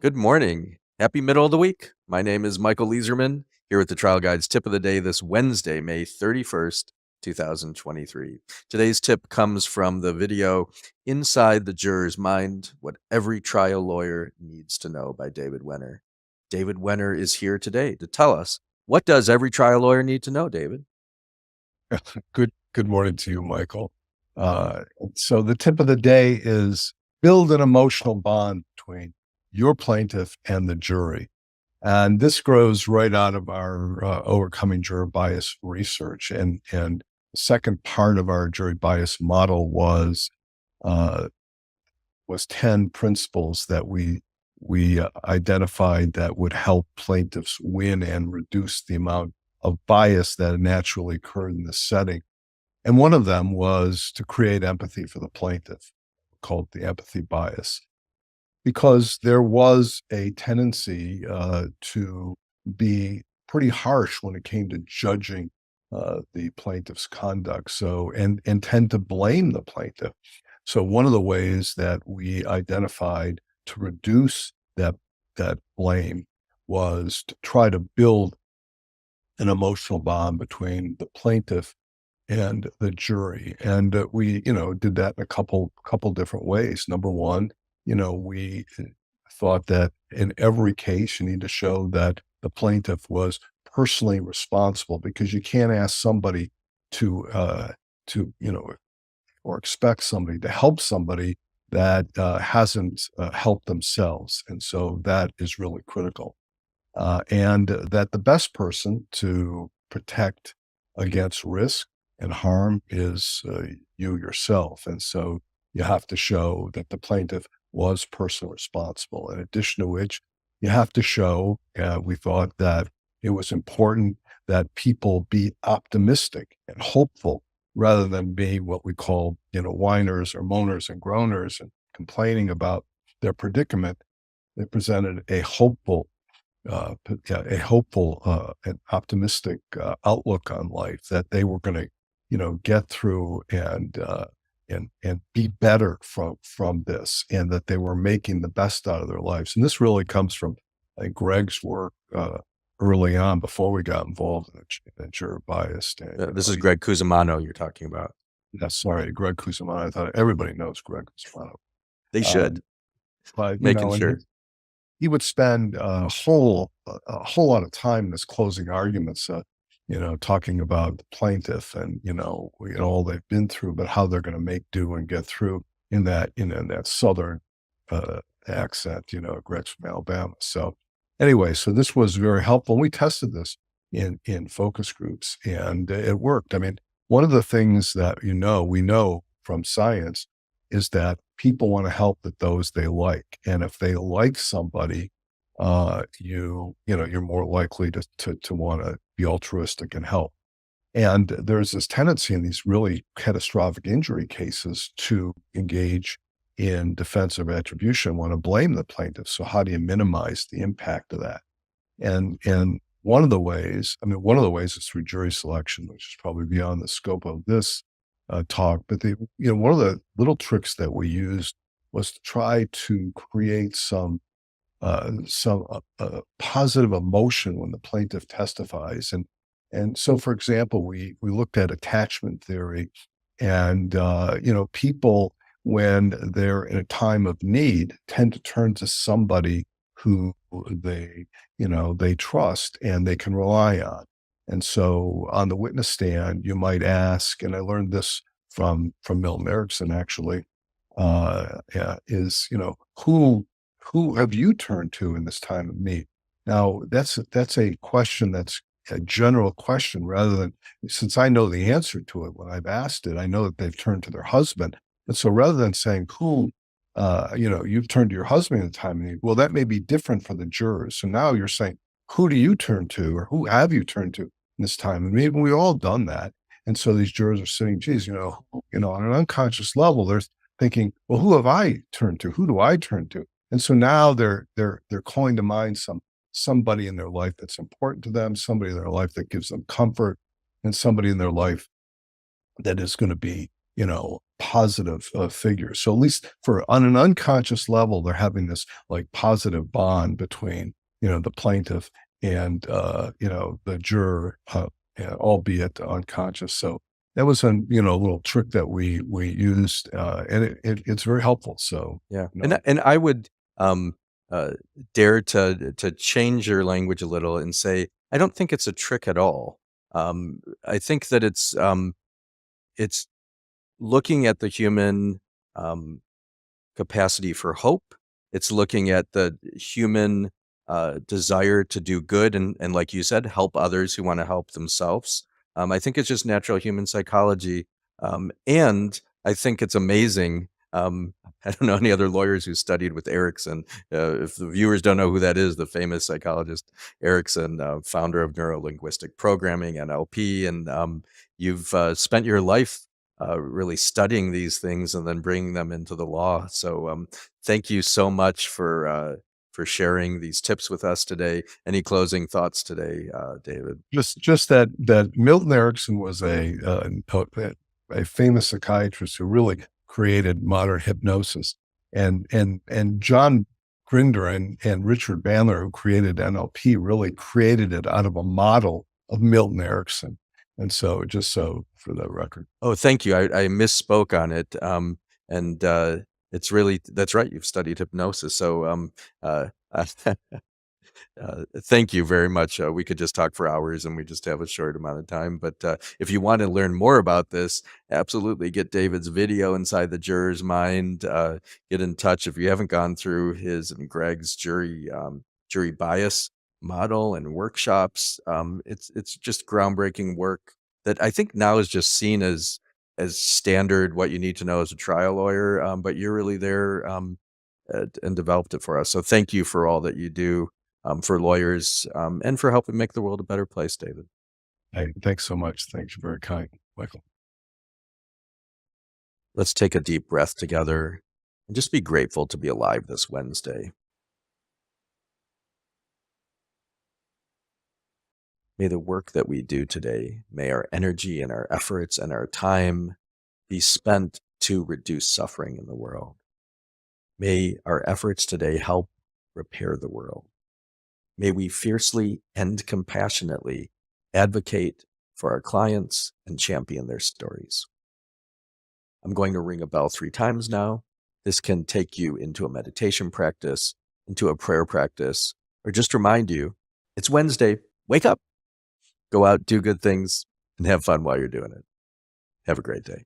Good morning. Happy middle of the week. My name is Michael Leizerman, here with the Trial Guide's tip of the day this Wednesday, May 31st, 2023. Today's tip comes from the video Inside the Juror's Mind, What Every Trial Lawyer Needs to Know by David Wenner. David Wenner is here today to tell us, what does every trial lawyer need to know, David? Good morning to you, Michael. So the tip of the day is build an emotional bond between your plaintiff and the jury. And this grows right out of our overcoming juror bias research. And the second part of our jury bias model uh, was 10 principles that we identified that would help plaintiffs win and reduce the amount of bias that naturally occurred in this setting. And one of them was to create empathy for the plaintiff, called the empathy bias, because there was a tendency to be pretty harsh when it came to judging the plaintiff's conduct. And tend to blame the plaintiff. So one of the ways that we identified to reduce that blame was to try to build an emotional bond between the plaintiff and the jury. And we, did that in a couple different ways. Number one, we thought that in every case, you need to show that the plaintiff was personally responsible, because you can't ask somebody to or expect somebody to help somebody that hasn't helped themselves. And so that is really critical. And that the best person to protect against risk and harm is you yourself. And so you have to show that the plaintiff was personally responsible. In addition to which, you have to show, we thought that it was important that people be optimistic and hopeful rather than be what we call, whiners or moaners and groaners and complaining about their predicament. They presented a hopeful and optimistic outlook on life, that they were going to, get through and be better from this, and that they were making the best out of their lives. And this really comes from, I think, Greg's work early on, before we got involved in the juror bias. This is Greg Cusimano you're talking about. Yeah, sorry, Greg Cusimano. I thought everybody knows Greg Cusimano. They should. But Making sure. he would spend a whole lot of time in his closing arguments, talking about the plaintiff and, all they've been through, but how they're going to make do and get through in that, in that Southern accent, Greg's from Alabama. So anyway, so this was very helpful. We tested this in focus groups, and it worked. I mean, one of the things that, we know from science is that people want to help those they like. And if they like somebody, you're more likely to want to be altruistic and help. And there's this tendency in these really catastrophic injury cases to engage in defensive attribution, want to blame the plaintiff. So how do you minimize the impact of that? And one of the ways is through jury selection, which is probably beyond the scope of this talk. But one of the little tricks that we used was to try to create some positive emotion when the plaintiff testifies. And so, for example, we looked at attachment theory, and people, when they're in a time of need, tend to turn to somebody who they trust and they can rely on. And so on the witness stand, you might ask, and I learned this from Milton Erickson, actually, is, who have you turned to in this time of need? Now, that's a question that's a general question, rather than, since I know the answer to it when I've asked it, I know that they've turned to their husband. And so rather than saying who, you've turned to your husband in a time of need, well, that may be different for the jurors. So now you're saying, who do you turn to, or who have you turned to in this time? And maybe we've all done that. And so these jurors are sitting, geez, on an unconscious level, they're thinking, well, who have I turned to? Who do I turn to? And so now they're calling to mind somebody in their life that's important to them, somebody in their life that gives them comfort, and somebody in their life that is going to be, positive figure. So at least on an unconscious level, they're having this like positive bond between, the plaintiff and, the juror, albeit unconscious. So that was a little trick that we used, and it's very helpful. So, Yeah, and I would um, uh, dare to change your language a little and say I don't think it's a trick at all. I think that it's looking at the human um, capacity for hope. It's looking at the human desire to do good and, like you said, help others who want to help themselves. I think it's just natural human psychology, and I think it's amazing. I don't know any other lawyers who studied with Erickson. If the viewers don't know who that is, the famous psychologist Erickson, founder of neurolinguistic programming, NLP, and you've spent your life really studying these things and then bringing them into the law. So thank you so much for sharing these tips with us today. Any closing thoughts today, David? Just that Milton Erickson was a famous psychiatrist who really created modern hypnosis, and John Grinder and Richard Bandler, who created NLP, really created it out of a model of Milton Erickson. And so, just so for the record. Oh, thank you. I misspoke on it. And it's really, that's right. You've studied hypnosis. So uh, thank you very much. We could just talk for hours and we just have a short amount of time. But if you want to learn more about this, absolutely get David's video Inside the Juror's Mind. Get in touch if you haven't gone through his and Greg's jury bias model and workshops. It's just groundbreaking work that I think now is just seen as standard what you need to know as a trial lawyer. But you're really there and developed it for us. So thank you for all that you do for lawyers, and for helping make the world a better place, David. Hey, thanks so much. Thanks. You're very kind, Michael. Let's take a deep breath together and just be grateful to be alive this Wednesday. May the work that we do today, may our energy and our efforts and our time be spent to reduce suffering in the world. May our efforts today help repair the world. May we fiercely and compassionately advocate for our clients and champion their stories. I'm going to ring a bell 3 times now. This can take you into a meditation practice, into a prayer practice, or just remind you, it's Wednesday, wake up, go out, do good things, and have fun while you're doing it. Have a great day.